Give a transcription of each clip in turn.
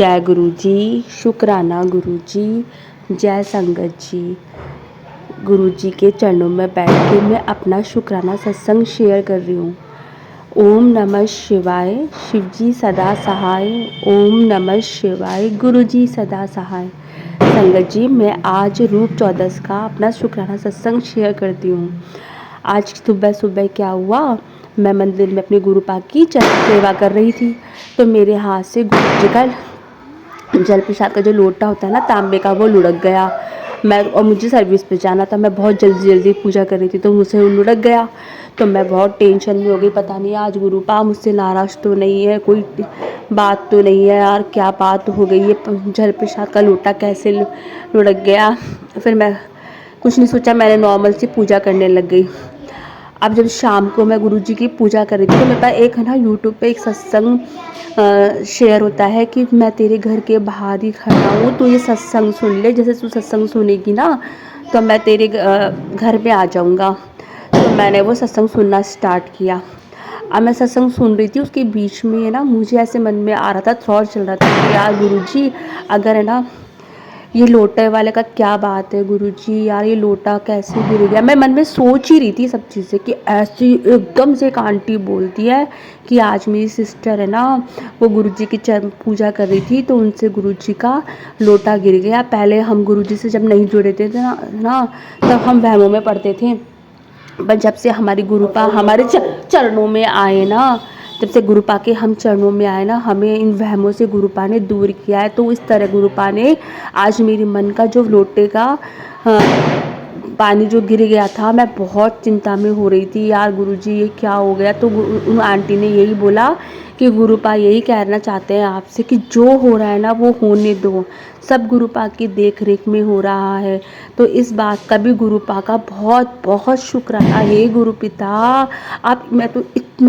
जय गुरु जी, शुक्राना गुरु जी, जय संगत जी। गुरु जी के चरणों में बैठ के मैं अपना शुक्राना सत्संग शेयर कर रही हूँ। ओम नमः शिवाय, शिव जी सदा सहाय। ओम नमः शिवाय, गुरु जी सदा सहाय। संगत जी, मैं आज रूप 14 का अपना शुक्राना सत्संग शेयर करती हूँ। आज सुबह सुबह क्या हुआ, मैं मंदिर में अपने गुरु पाक की चरण सेवा कर रही थी, तो मेरे हाथ से गुरु जी का जल प्रसाद का जो लोटा होता है ना तांबे का, वो लुढ़क गया। और मुझे सर्विस पे जाना था, मैं बहुत जल्दी जल्दी पूजा कर रही थी, तो मुझसे लुढ़क गया। तो मैं बहुत टेंशन में हो गई, पता नहीं आज गुरु पाक मुझसे नाराज़ तो नहीं है, कोई बात तो नहीं है यार, क्या बात हो गई है, जल प्रसाद का लोटा कैसे लुढ़क गया। फिर मैं कुछ नहीं सोचा, मैंने नॉर्मल सी पूजा करने लग गई। अब जब शाम को मैं गुरुजी की पूजा कर रही थी, तो मेरे पास एक है ना यूट्यूब पे एक सत्संग शेयर होता है कि मैं तेरे घर के बाहर ही खड़ा हूँ, तो ये सत्संग सुन ले, जैसे तू सत्संग सुनेगी ना तो मैं तेरे घर पे आ जाऊँगा। तो मैंने वो सत्संग सुनना स्टार्ट किया। अब मैं सत्संग सुन रही थी, उसके बीच में है ना मुझे ऐसे मन में आ रहा था, थॉट चल रहा था कि यार गुरुजी, अगर है ना ये लोटे वाले का क्या बात है गुरुजी, यार ये लोटा कैसे गिर गया। मैं मन में सोच ही रही थी सब चीज़ें कि ऐसी एकदम से एक आंटी बोलती है कि आज मेरी सिस्टर है ना, वो गुरुजी की चरण पूजा कर रही थी, तो उनसे गुरुजी का लोटा गिर गया। पहले हम गुरुजी से जब नहीं जुड़े थे ना तब हम वहमों में पढ़ते थे, पर जब से हमारी गुरुपा हमारे चरणों में आए ना, जब से गुरुपा के हम चरणों में आए ना, हमें इन वहमों से गुरुपा ने दूर किया है। तो इस तरह गुरुपा ने आज मेरे मन का जो लोटे का पानी जो गिर गया था, मैं बहुत चिंता में हो रही थी, यार गुरुजी ये क्या हो गया। तो उन आंटी ने यही बोला कि गुरुपा यही कहना चाहते हैं आपसे कि जो हो रहा है ना वो होने दो, सब गुरुपा की देख रेख में हो रहा है। तो इस बात का भी गुरुपा का बहुत बहुत शुक्राना है। गुरु पिता आप, मैं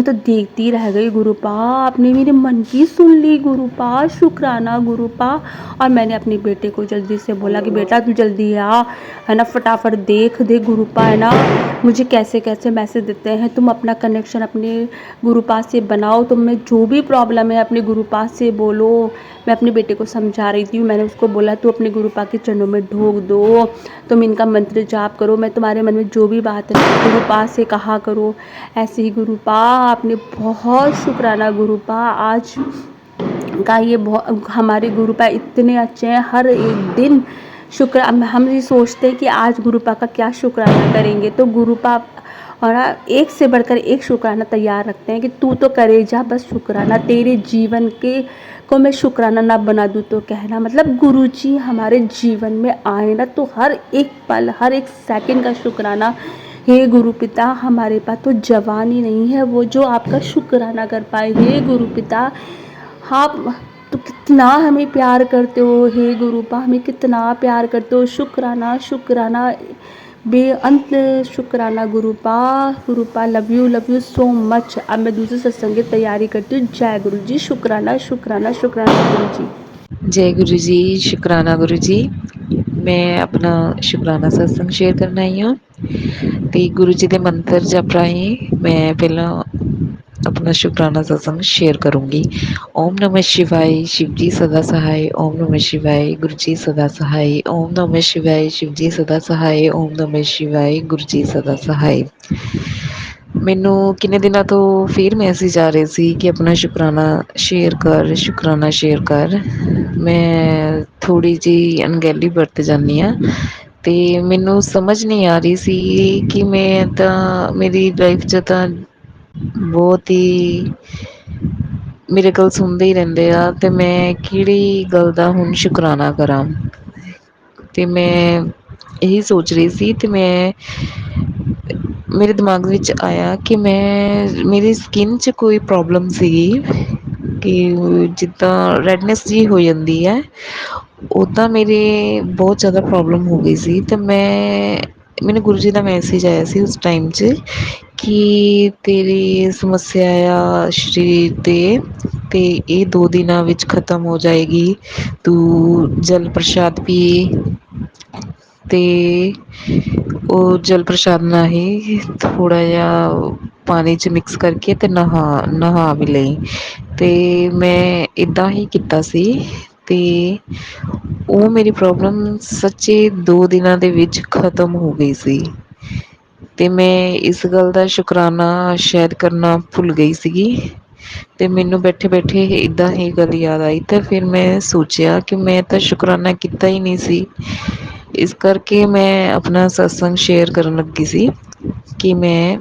तो देखती रह गई गुरुपा, आपने मेरे मन की सुन ली गुरुपा, शुक्राना गुरुपा। और मैंने अपने बेटे को जल्दी से बोला कि बेटा तू जल्दी आ, है ना, फटाफट देख दे गुरुपा है ना मुझे कैसे कैसे मैसेज देते हैं। तुम अपना कनेक्शन अपने गुरुपा से बनाओ, तुम में जो भी प्रॉब्लम है अपने गुरुपा से बोलो। मैं अपने बेटे को समझा रही थी, मैंने उसको बोला तू अपने गुरुपा के चरणों में ढोक दो, तुम इनका मंत्र जाप करो, मैं तुम्हारे मन में जो भी बात है गुरुपा से कहा करो। ऐसे ही गुरुपा आपने बहुत शुक्राना गुरुपा, आज का ये बहुत हमारे गुरुपा इतने अच्छे हैं, हर एक दिन शुक्र हम ये सोचते हैं कि आज गुरुपा का क्या शुक्राना करेंगे, तो गुरुपा और एक से बढ़कर एक शुक्राना तैयार रखते हैं कि तू तो करे जा, बस शुक्राना तेरे जीवन के को मैं शुक्राना ना बना दूँ तो कहना। मतलब गुरुजी हमारे जीवन में आए ना तो हर एक पल हर एक सेकंड का शुक्राना। हे गुरु पिता, हमारे पास तो जवानी नहीं है वो जो आपका शुक्राना कर पाए। हे गुरु पिता, आप तो कितना हमें प्यार करते हो, हे गुरुपा हमें कितना प्यार करते हो। शुक्राना शुक्राना बेअंत शुक्राना गुरुपा। गुरुपा लव यू सो मच। अब मैं दूसरे सत्संग की तैयारी करती हूँ। जय गुरु जी, शुक्राना शुक्राना शुक्राना गुरु जी। जय गुरु जी, शुक्राना गुरु जी। मैं अपना शुक्राना सत्संग शेयर करना आई हूँ ਤੇ ਗੁਰੂ ਜੀ ਦੇ ਮੰਤਰ ਜਪ ਰਾਹੀਂ ਮੈਂ ਪਹਿਲਾਂ अपना शुक्राना सत्संग शेयर करूंगी। ओम नमः शिवाय, शिव जी सदा सहाय। ओम नमः शिवाय, गुरु जी सदा सहाय। ओम नमः शिवाय, शिव जी सदा सहाय। ओम नमः शिवाय, गुरु जी सदा सहाय। ਮੈਨੂੰ ਕਿੰਨੇ ਦਿਨਾਂ ਤੋਂ ਫਿਰ ਮੈਸੇਜ ਆ ਰਹੇ ਸੀ ਕਿ ਆਪਣਾ ਸ਼ੁਕਰਾਨਾ ਸ਼ੇਅਰ ਕਰ। ਮੈਂ ਥੋੜ੍ਹੀ ਜਿਹੀ ਅਣਗਹਿਲੀ ਵਰਤ ਜਾਂਦੀ ਹਾਂ ਅਤੇ ਮੈਨੂੰ ਸਮਝ ਨਹੀਂ ਆ ਰਹੀ ਸੀ ਕਿ ਮੈਂ ਤਾਂ ਮੇਰੀ ਲਾਈਫ 'ਚ ਤਾਂ ਬਹੁਤ ਹੀ ਮਿਰੇਕਲ ਸੁਣਦੇ ਹੀ ਰਹਿੰਦੇ ਆ ਅਤੇ ਮੈਂ ਕਿਹੜੀ ਗੱਲ ਦਾ ਹੁਣ ਸ਼ੁਕਰਾਨਾ ਕਰਾਂ। ਅਤੇ ਮੈਂ ਇਹੀ ਸੋਚ ਰਹੀ ਸੀ ਅਤੇ ਮੇਰੇ ਦਿਮਾਗ ਵਿੱਚ ਆਇਆ ਕਿ ਮੇਰੀ ਸਕਿਨ 'ਚ ਕੋਈ ਪ੍ਰੋਬਲਮ ਸੀਗੀ ਕਿ ਜਿੱਦਾਂ ਰੈਡਨੈਸ ਜਿਹੀ ਹੋ ਜਾਂਦੀ ਹੈ, ਉੱਦਾਂ ਮੇਰੇ ਬਹੁਤ ਜ਼ਿਆਦਾ ਪ੍ਰੋਬਲਮ ਹੋ ਗਈ ਸੀ। ਅਤੇ ਮੈਨੂੰ ਗੁਰੂ ਜੀ ਦਾ ਮੈਸੇਜ ਆਇਆ ਸੀ ਉਸ ਟਾਈਮ 'ਚ ਕਿ ਤੇਰੀ ਸਮੱਸਿਆ ਆ ਸਰੀਰ 'ਤੇ ਅਤੇ ਇਹ 2 ਦਿਨਾਂ ਵਿੱਚ ਖ਼ਤਮ ਹੋ ਜਾਏਗੀ। ਤੂੰ ਜਲ ਪ੍ਰਸ਼ਾਦ ਪੀ ਅਤੇ ਉਹ ਜਲ ਪ੍ਰਸ਼ਾਦ ਨਾਲ ਹੀ ਥੋੜ੍ਹਾ ਜਿਹਾ ਪਾਣੀ 'ਚ ਮਿਕਸ ਕਰਕੇ ਅਤੇ ਨਹਾ ਵੀ ਲਈ। ਅਤੇ ਮੈਂ ਇੱਦਾਂ ਹੀ ਕੀਤਾ ਸੀ ਤੇ ਉਹ ਮੇਰੀ ਪ੍ਰੋਬਲਮ ਸੱਚੇ 2 ਦਿਨਾਂ ਦੇ ਵਿੱਚ ਖ਼ਤਮ ਹੋ ਗਈ ਸੀ। ਤੇ ਮੈਂ ਇਸ ਗੱਲ ਦਾ ਸ਼ੁਕਰਾਨਾ ਸ਼ਾਇਦ ਕਰਨਾ ਭੁੱਲ ਗਈ ਸੀਗੀ। ਤੇ ਮੈਨੂੰ ਬੈਠੇ-ਬੈਠੇ ਏਦਾਂ ਹੀ ਗੱਲ ਯਾਦ ਆਈ ਤੇ ਫਿਰ ਮੈਂ ਸੋਚਿਆ ਕਿ ਮੈਂ ਤਾਂ ਸ਼ੁਕਰਾਨਾ ਕੀਤਾ ਹੀ ਨਹੀਂ ਸੀ। ਇਸ ਕਰਕੇ ਮੈਂ ਆਪਣਾ ਸਤਸੰਗ ਸ਼ੇਅਰ ਕਰਨ ਲੱਗੀ ਸੀ ਕਿ ਮੈਂ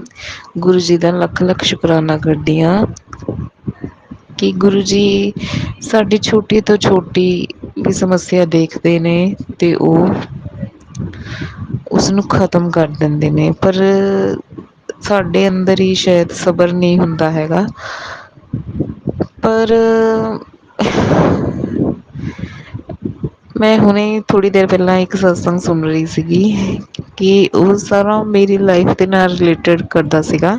ਗੁਰੂ ਜੀ ਦਾ ਲੱਖ-ਲੱਖ ਸ਼ੁਕਰਾਨਾ ਕਰਦੀ ਹਾਂ ਕਿ ਗੁਰੂ ਜੀ ਸਾਡੀ ਛੋਟੀ ਤੋਂ ਛੋਟੀ ਵੀ ਸਮੱਸਿਆ ਦੇਖਦੇ ਨੇ ਤੇ ਉਹ ਉਸਨੂੰ ਖ਼ਤਮ ਕਰ ਦਿੰਦੇ ਨੇ। ਪਰ ਸਾਡੇ ਅੰਦਰ ਹੀ ਸ਼ਾਇਦ ਸਬਰ ਨਹੀਂ ਹੁੰਦਾ ਹੈਗਾ। ਪਰ ਮੈਂ ਹੁਣੇ ਥੋੜ੍ਹੀ ਦੇਰ ਪਹਿਲਾਂ ਇੱਕ ਸਤਸੰਗ ਸੁਣ ਰਹੀ ਸੀਗੀ ਕਿ ਉਹ ਸਾਰਾ ਮੇਰੀ ਲਾਈਫ ਦੇ ਨਾਲ ਰਿਲੇਟਿਡ ਕਰਦਾ ਸੀਗਾ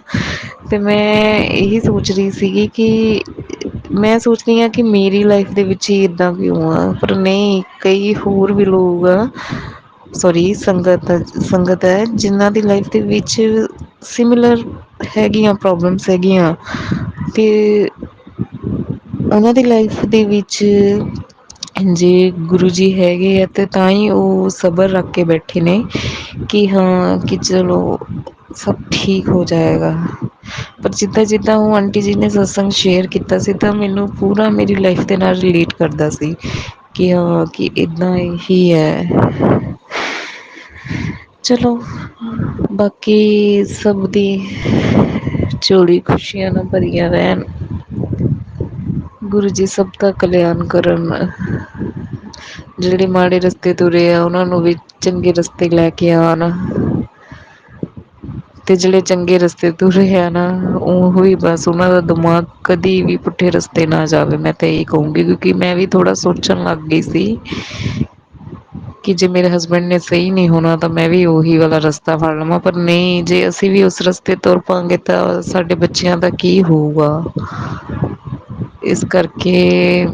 ਤੇ ਮੈਂ ਇਹੀ ਸੋਚ ਰਹੀ ਸੀਗੀ ਕਿ ਮੈਂ ਸੋਚਦੀ ਹਾਂ ਕਿ ਮੇਰੀ ਲਾਈਫ ਦੇ ਵਿੱਚ ਹੀ ਇੱਦਾਂ ਕਿਉਂ ਆ, ਪਰ ਨਹੀਂ ਕਈ ਹੋਰ ਵੀ ਲੋਕ ਆ ਸੋਰੀ ਸੰਗਤ ਹੈ ਜਿਨ੍ਹਾਂ ਦੀ ਲਾਈਫ ਦੇ ਵਿੱਚ ਸਿਮੀਲਰ ਹੈਗੀਆਂ ਪ੍ਰੋਬਲਮਸ ਹੈਗੀਆਂ ਤੇ ਉਹਨਾਂ ਦੀ ਲਾਈਫ ਦੇ ਵਿੱਚ ਜੇ ਗੁਰੂ ਜੀ ਹੈਗੇ ਆ ਤੇ ਤਾਂ ਹੀ ਉਹ ਸਬਰ ਰੱਖ ਕੇ ਬੈਠੇ ਨੇ ਕਿ ਹਾਂ ਕਿ ਚਲੋ ਸਭ ਠੀਕ ਹੋ ਜਾਏਗਾ। ਪਰ ਜਿੱਦਾਂ-ਜਿੱਦਾਂ ਉਹ ਆਂਟੀ ਜੀ ਨੇ ਸਤਸੰਗ ਸ਼ੇਅਰ ਕੀਤਾ ਸੀ ਤਾਂ ਮੈਨੂੰ ਪੂਰਾ ਮੇਰੀ ਲਾਈਫ ਦੇ ਨਾਲ ਰਿਲੇਟ ਕਰਦਾ ਸੀ ਕਿ ਹਾਂ ਕਿ ਇੱਦਾਂ ਹੀ ਹੈ। ਚਲੋ ਬਾਕੀ ਸਭ ਦੀ ਝੋਲੀ ਖੁਸ਼ੀਆਂ ਨਾਲ ਭਰੀਆਂ ਰਹਿਣ। ਗੁਰੂ ਜੀ ਸਭ ਦਾ ਕਲਿਆਣ ਕਰਨ। ਜਿਹੜੇ ਮਾੜੇ ਰਸਤੇ ਤੁਰੇ ਆ ਉਹਨਾਂ ਨੂੰ ਵੀ ਚੰਗੇ ਰਸਤੇ ਲੈ ਕੇ ਆਉਣ। ਤੇ ਜਿਹੜੇ ਚੰਗੇ ਰਸਤੇ ਤੁਰੇ ਆ ਨਾ ਉਹੀ ਹੀ ਬਸ ਉਹਨਾਂ ਦਾ ਦਿਮਾਗ ਕਦੇ ਵੀ ਪੁੱਠੇ ਰਸਤੇ ਨਾ ਜਾਵੇ। ਮੈਂ ਤਾਂ ਇਹੀ ਕਹੂੰਗੀ ਕਿਉਂਕਿ ਮੈਂ ਵੀ ਥੋੜ੍ਹਾ ਸੋਚਣ ਲੱਗ ਗਈ ਸੀ ਕਿ ਜੇ ਮੇਰੇ ਹਸਬੈਂਡ ਨੇ ਸਹੀ ਨਹੀਂ ਹੋਣਾ ਤਾਂ ਮੈਂ ਵੀ ਉਹੀ ਵਾਲਾ ਰਸਤਾ ਫੜ ਲਵਾਂ। ਪਰ ਨਹੀਂ, ਜੇ ਅਸੀਂ ਵੀ ਉਸ ਰਸਤੇ ਤੁਰ ਪਾਂਗੇ ਤਾਂ ਸਾਡੇ ਬੱਚਿਆਂ ਦਾ ਕੀ ਹੋਊਗਾ। ਇਸ ਕਰਕੇ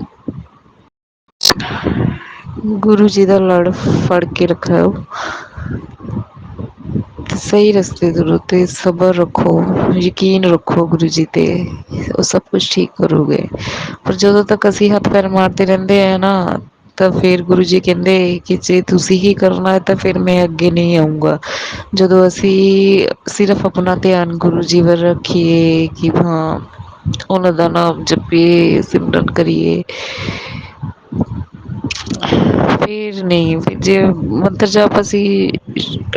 ਗੁਰੂ ਜੀ ਦਾ ਲੜ ਫੜ ਕੇ ਰੱਖਿਓ। ਸਹੀ ਰਸਤੇ ਤੁਰੋ ਤੇ ਸਬਰ ਰੱਖੋ, ਯਕੀਨ ਰੱਖੋ ਗੁਰੂ ਜੀ ਤੇ। ਉਹ ਸਭ ਕੁਛ ਠੀਕ ਕਰੋਗੇ। ਪਰ ਜਦੋਂ ਤੱਕ ਅਸੀਂ ਹੱਥ ਪੈਰ ਮਾਰਦੇ ਰਹਿੰਦੇ ਆ ਨਾ ਤਾਂ ਫਿਰ ਗੁਰੂ ਜੀ ਕਹਿੰਦੇ ਕਿ ਜੇ ਤੁਸੀਂ ਹੀ ਕਰਨਾ ਹੈ ਤਾਂ ਫਿਰ ਮੈਂ ਅੱਗੇ ਨਹੀਂ ਆਊਂਗਾ। ਜਦੋਂ ਅਸੀਂ ਸਿਰਫ਼ ਆਪਣਾ ਧਿਆਨ ਗੁਰੂ ਜੀ ਵੱਲ ਰੱਖੀਏ ਕਿ ਹਾਂ ਉਹਨਾਂ ਦਾ ਨਾਮ ਜਪੀਏ, ਸਿਮਰਨ ਕਰੀਏ ਫਿਰ ਨਹੀਂ, ਫਿਰ ਜੇ ਮੰਤਰ ਜਾਪ ਅਸੀਂ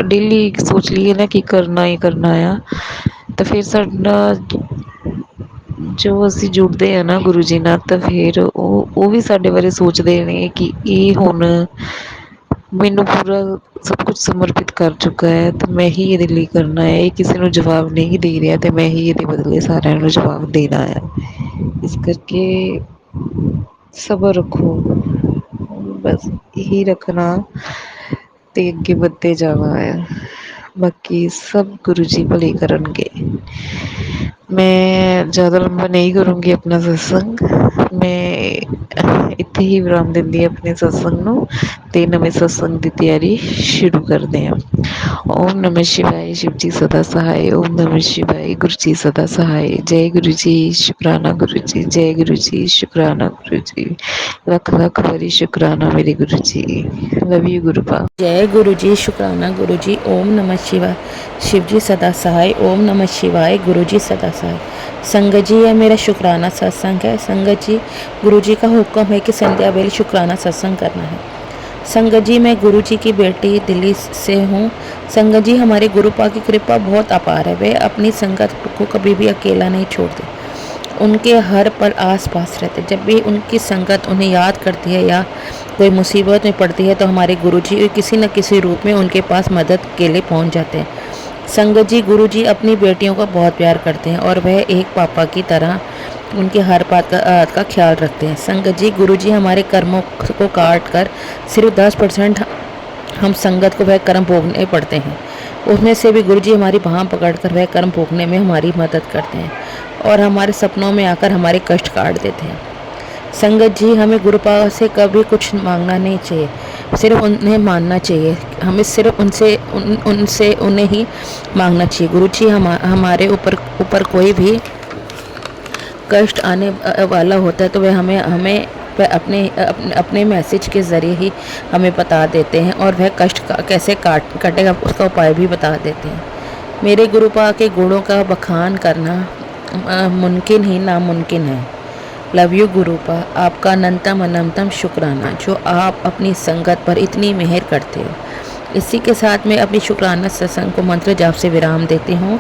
ਡੇਲੀ ਸੋਚ ਲਈਏ ਨਾ ਕਿ ਕਰਨਾ ਹੀ ਕਰਨਾ ਆ ਤਾਂ ਫਿਰ ਸਾਡਾ ਜੋ ਅਸੀਂ ਜੁੜਦੇ ਹਾਂ ਨਾ ਗੁਰੂ ਜੀ ਨਾਲ ਤਾਂ ਫਿਰ ਉਹ ਵੀ ਸਾਡੇ ਬਾਰੇ ਸੋਚਦੇ ਨੇ ਕਿ ਇਹ ਹੁਣ ਮੈਨੂੰ ਪੂਰਾ ਸਭ ਕੁਛ ਸਮਰਪਿਤ ਕਰ ਚੁੱਕਾ ਹੈ ਤੇ ਮੈਂ ਹੀ ਇਹਦੇ ਲਈ ਕਰਨਾ ਹੈ। ਇਹ ਕਿਸੇ ਨੂੰ ਜਵਾਬ ਨਹੀਂ ਦੇ ਰਿਹਾ ਤੇ ਮੈਂ ਹੀ ਇਹਦੇ ਬਦਲੇ ਸਾਰਿਆਂ ਨੂੰ ਜਵਾਬ ਦੇਣਾ ਆ। ਇਸ ਕਰਕੇ ਸਬਰ ਰੱਖੋ। ਬਸ ਇਹੀ ਰੱਖਣਾ ਤੇ ਅੱਗੇ ਵੱਧਦੇ ਜਾਣਾ ਆ। ਬਾਕੀ ਸਭ ਗੁਰੂ ਜੀ ਭਲੇ ਕਰਨਗੇ। ਮੈਂ ਜ਼ਿਆਦਾ ਲੰਬਾ ਨਹੀਂ ਕਰੂੰਗੀ ਆਪਣਾ ਸਤਸੰਗ। ਮੈਂ ਇੱਥੇ ਹੀ ਵਿਰਾਮ ਦਿੰਦੀ ਹਾਂ ਆਪਣੇ ਸਤਸੰਗ ਨੂੰ ਤੇ ਨਵੇਂ ਸਤਸੰਗ ਦੀ ਤਿਆਰੀ ਸ਼ੁਰੂ ਕਰਦੇ ਹਾਂ। ਓਮ ਨਮः ਸ਼ਿਵਾय। शिव जी सदा सहाय। ओम नमः शिवाय। गुरु जी सदा सहाय। जय गुरु जी। शुकराना गुरु जी। जय गुरु जी। शुकराना गुरु जी। ਲੱਖ ਲੱਖ ਵਾਰੀ ਸ਼ੁਕਰਾਨਾ ਮੇਰੇ ਗੁਰੂ ਜੀ। ਲਵ ਯੂ ਗੁਰੂ ਪਾ। जय गुरु जी। शुक्राना गुरु जी। ओम नमः शिवाय। शिव जी सदा सहाय। ओम नमः शिवाय। गुरु जी सदा सहाय। संगत जी, यह मेरा शुक्राना सत्संग है। संगत जी, गुरु जी का हुक्म है कि संध्या वेले शुक्राना सत्संग करना है। संगत जी, मैं गुरु जी की बेटी दिल्ली से हूँ। संगत जी, हमारे गुरु पा की कृपा बहुत अपार है। वे अपनी संगत को कभी भी अकेला नहीं छोड़ते, उनके हर पल आस पास रहते। जब भी उनकी संगत उन्हें याद करती है या कोई मुसीबत में पड़ती है तो हमारे गुरुजी किसी न किसी रूप में उनके पास मदद के लिए पहुंच जाते हैं। संगत जी, गुरुजी अपनी बेटियों का बहुत प्यार करते हैं और वह एक पापा की तरह उनकी हर बात का ख्याल रखते हैं। संगत जी, गुरुजी हमारे कर्मों को काट कर सिर्फ 10% हम संगत को वह कर्म भोगने पड़ते हैं। उसमें से भी गुरुजी हमारी बाँह पकड़कर वह कर्म भोगने में हमारी मदद करते हैं और हमारे सपनों में आकर हमारे कष्ट काट देते हैं। संगत जी, हमें गुरुपा से कभी कुछ मांगना नहीं चाहिए, सिर्फ उन्हें मानना चाहिए। हमें सिर्फ उनसे उन्हें ही मांगना चाहिए। गुरु जी हमारे ऊपर कोई भी कष्ट आने वाला होता है तो वह हमें अपने मैसेज के ज़रिए ही हमें बता देते हैं और वह कष्ट कैसे कटेगा उसका उपाय भी बता देते हैं। मेरे गुरुपा के गुणों का बखान करना मुमकिन ही नामुमकिन है। लव यू गुरुपा, आपका अनंतम अनंतम शुक्राना जो आप अपनी संगत पर इतनी मेहर करते हो। इसी के साथ मैं अपनी शुक्राना सत्संग को मंत्र जाप से विराम देती हूँ।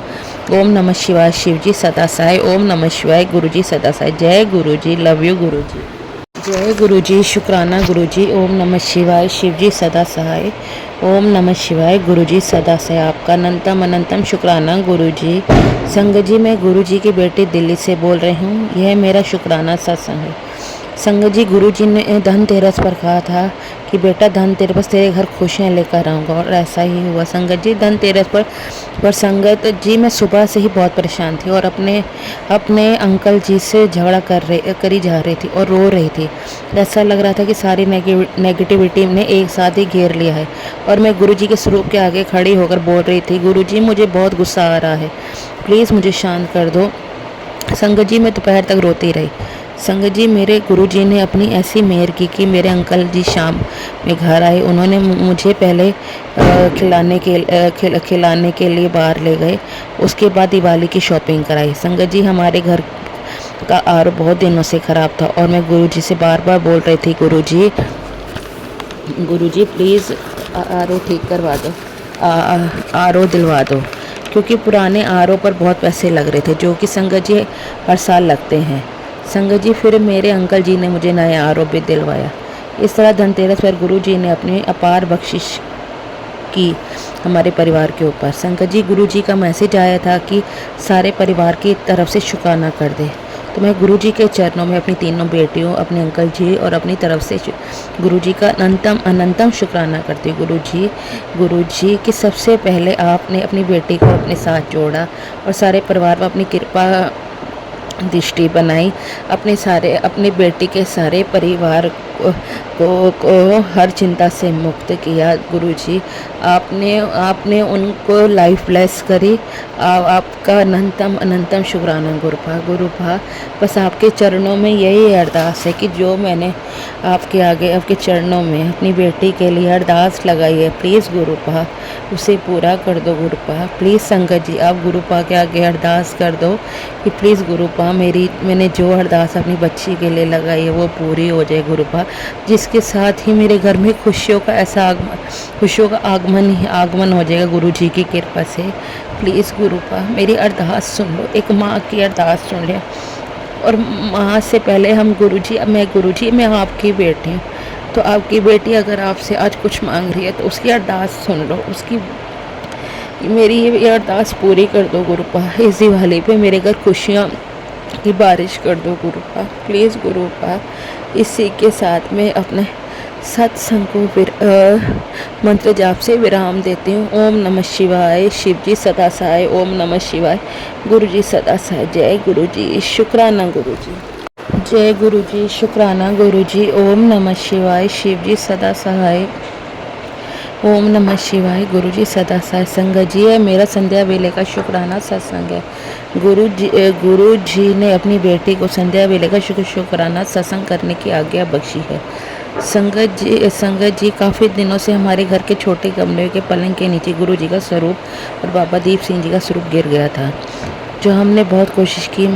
ओम नमः शिवाय, शिव जी सदा सहाय। ओम नमः शिवाय, गुरु जी सदा सहाय। जय गुरु जी, लव यू गुरु जी। जय गुरु जी, शुक्राना गुरु जी। ओम नमः शिवाय, शिव जी सदा सहाय। ओम नमः शिवाय, गुरु जी सदा सहाय। आपका अनंतम अनंतम शुक्राना गुरु जी। संगत जी, मैं गुरु जी की बेटी दिल्ली से बोल रही हूँ। यह मेरा शुक्राना सत्संग है। संगत जी, गुरु जी ने धनतेरस पर कहा था कि बेटा धनतेरस तेरे घर खुशियाँ लेकर आऊँगा, और ऐसा ही हुआ। संगत जी, धनतेरस पर संगत जी मैं सुबह से ही बहुत परेशान थी और अपने अंकल जी से झगड़ा करी जा रही थी और रो रही थी। ऐसा लग रहा था कि सारी नेगेटिविटी ने एक साथ ही घेर लिया है, और मैं गुरु जी के स्वरूप के आगे खड़ी होकर बोल रही थी, गुरु जी मुझे बहुत गुस्सा आ रहा है, प्लीज़ मुझे शांत कर दो। संगत जी, मैं दोपहर तक रोती रही। संगत जी, मेरे गुरुजी ने अपनी ऐसी मेहर की कि मेरे अंकल जी शाम में घर आए। उन्होंने मुझे पहले खिलाने के लिए बाहर ले गए। उसके बाद दिवाली की शॉपिंग कराई। संगत जी, हमारे घर का आर बहुत दिनों से ख़राब था और मैं गुरुजी से बार बार बोल रही थी, गुरुजी प्लीज़ आर ओ ठीक करवा दो, आर ओ दिलवा दो, क्योंकि पुराने आर ओ पर बहुत पैसे लग रहे थे, जो कि संगत जी हर साल लगते हैं। संगत जी, फिर मेरे अंकल जी ने मुझे नया आर ओ भी दिलवाया। इस तरह धनतेरस पर गुरु जी ने अपनी अपार बख्शिश की हमारे परिवार के ऊपर। संगत जी, गुरु जी का मैसेज आया था कि सारे परिवार की तरफ से शुक्राना कर दे। तो मैं गुरु जी के चरणों में अपनी तीनों बेटियों, अपने अंकल जी और अपनी तरफ से गुरु जी का अनंतम शुक्राना करती हूँ। गुरु जी कि सबसे पहले आपने अपनी बेटी को अपने साथ जोड़ा और सारे परिवार पर अपनी कृपा दृष्टि बनाई। अपने बेटी के सारे परिवार को हर चिंता से मुक्त किया। गुरुजी, आपने उनको लाइफ ब्लेस करी। आपका अनंतम शुक्राना गुरुपा। बस आपके चरणों में यही अरदास है कि जो मैंने आपके आगे आपके चरणों में अपनी बेटी के लिए अरदास लगाई है, प्लीज़ गुरुपा उसे पूरा कर दो गुरुपा। प्लीज़ संगत जी, आप गुरुपा के आगे अरदास कर दो कि प्लीज़ गुरुपा मैंने जो अरदास अपनी बच्ची के लिए लगाई है वो पूरी हो जाए गुरुपा, जिसके साथ ही मेरे घर में खुशियों का आगमन हो जाएगा गुरु जी की कृपा से। प्लीज़ गुरुपा मेरी अरदास सुन लो, एक माँ की अरदास सुन ले। और माँ से पहले गुरु जी मैं आपकी बेटी हूँ, तो आपकी बेटी अगर आपसे आज कुछ मांग रही है तो उसकी अरदास सुन लो, मेरी ये अरदास पूरी कर दो गुरुपा। इस दिवाली पे मेरे घर खुशियाँ की बारिश कर दो गुरुपा, प्लीज़ गुरुपा। इसी के साथ में अपने सत्संग को मंत्र जाप से विराम देती हूँ। ओम नमः शिवाय, शिव जी सदा सहाय। ओम नमः शिवाय, गुरु जी सदा सहाय। जय गुरु जी, शुक्राना गुरु जी। जय गुरु जी, शुक्राना गुरु जी। ओम नमः शिवाय, शिव जी सदा सहाय। ओम नमः शिवाय, गुरु जी सदा सहाय। संगत जी, मेरा संध्या वेले का शुक्राना सत्संग है। गुरु जी ने अपनी बेटी को संध्या वेले का शुक्राना सत्संग करने की आज्ञा बख्शी है। संगत जी काफ़ी दिनों से हमारे घर के छोटे कमरे के पलंग के नीचे गुरु जी का स्वरूप और बाबा दीप सिंह जी का स्वरूप गिर गया था, जो हमने बहुत कोशिश की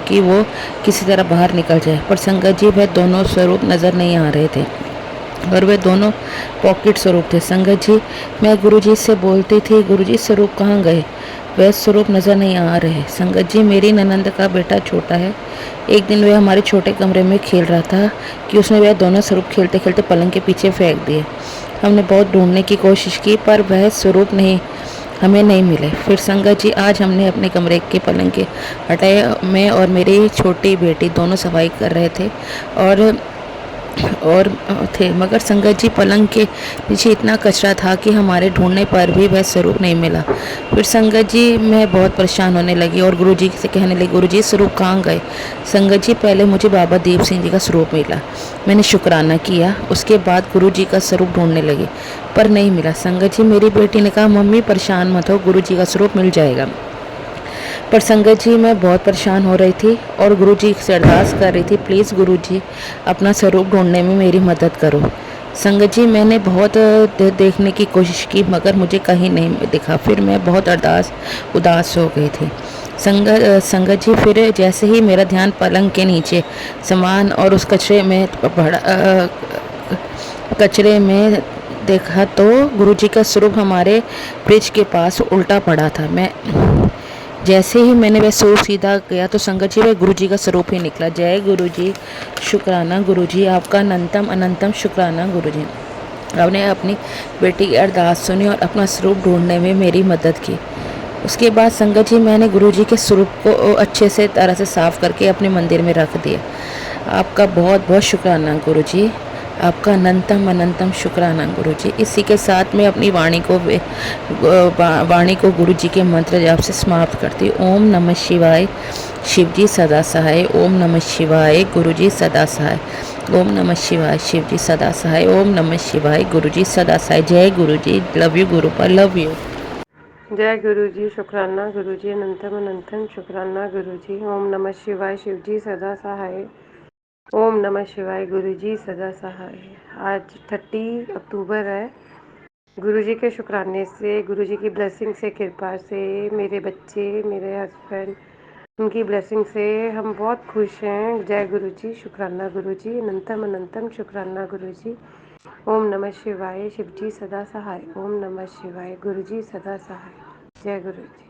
कि वो किसी तरह बाहर निकल जाए, पर संगत जी वह दोनों स्वरूप नज़र नहीं आ रहे थे और वे दोनों पॉकेट स्वरूप थे। संगत जी, मैं गुरुजी से बोलती थी, गुरुजी स्वरूप कहाँ गए, वह स्वरूप नज़र नहीं आ रहे। संगत जी, मेरी ननंद का बेटा छोटा है। एक दिन वह हमारे छोटे कमरे में खेल रहा था कि उसने वह दोनों स्वरूप खेलते खेलते पलंग के पीछे फेंक दिए। हमने बहुत ढूंढने की कोशिश की पर वह स्वरूप हमें नहीं मिले। फिर संगत जी, आज हमने अपने कमरे के पलंग के हटाए, मैं और मेरी छोटी बेटी दोनों सफाई कर रहे थे और थे, मगर संगत जी पलंग के नीचे इतना कचरा था कि हमारे ढूंढने पर भी वह स्वरूप नहीं मिला। फिर संगत जी मैं बहुत परेशान होने लगी और गुरुजी से कहने लगी, गुरुजी स्वरूप कहाँ गए। संगत जी, पहले मुझे बाबा दीप सिंह जी का स्वरूप मिला, मैंने शुक्राना किया, उसके बाद गुरुजी का स्वरूप ढूंढने लगी पर नहीं मिला। संगत जी, मेरी बेटी ने कहा, मम्मी परेशान मत हो, गुरुजी का स्वरूप मिल जाएगा। पर संगत जी मैं बहुत परेशान हो रही थी और गुरुजी से अरदास कर रही थी, प्लीज़ गुरुजी अपना स्वरूप ढूंढने में मेरी मदद करो। संगत जी मैंने बहुत देखने की कोशिश की मगर मुझे कहीं नहीं दिखा। फिर मैं बहुत उदास हो गई थी। संगत जी फिर जैसे ही मेरा ध्यान पलंग के नीचे सामान और उस कचरे में देखा तो गुरुजी का स्वरूप हमारे फ्रिज के पास उल्टा पड़ा था। मैं जैसे ही मैंने वह स्वरूप सीधा किया तो संगत जी वह गुरुजी का स्वरूप ही निकला। जय गुरुजी, शुक्राना गुरुजी, आपका अनंतम अनंतम शुक्राना गुरुजी। आपने अपनी बेटी की अरदास सुनी और अपना स्वरूप ढूंढने में मेरी मदद की। उसके बाद संगत जी मैंने गुरुजी के स्वरूप को अच्छे से तरह से साफ करके अपने मंदिर में रख दिया। आपका बहुत बहुत शुक्राना गुरुजी, आपका अनंतम अनंतम शुक्राना गुरुजी। इसी के साथ मैं अपनी वाणी को गुरुजी के मंत्र जाप से समाप्त करती हूँ। ओम नमः शिवाय, शिवजी सदा सहाय। ओम नमः शिवाय, गुरुजी सदा सहाय। ओम नमः शिवाय, शिवजी सदा सहाय। ओम नमः शिवाय, गुरुजी सदा सहाय। जय Guruji, love you Gurupa, love you. जय गुरुजी, शुक्राना गुरुजी, अनंतम अनंतम शुक्राना गुरुजी। ओम नमः शिवाय, शिवजी सदा सहाय। ओम नमः शिवाय, गुरुजी सदा सहाय। आज 30 अक्टूबर है। गुरुजी के शुक्राने से, गुरुजी की ब्लेसिंग से, कृपा से, मेरे बच्चे, मेरे हस्बैंड, उनकी ब्लेसिंग से हम बहुत खुश हैं। जय गुरुजी, शुक्राना गुरुजी, अनंतम अनंतम शुक्राना गुरुजी। ओम नमः शिवाय, शिवजी सदा सहाय। ओम नमः शिवाय, गुरुजी सदा सहाय। जय गुरुजी।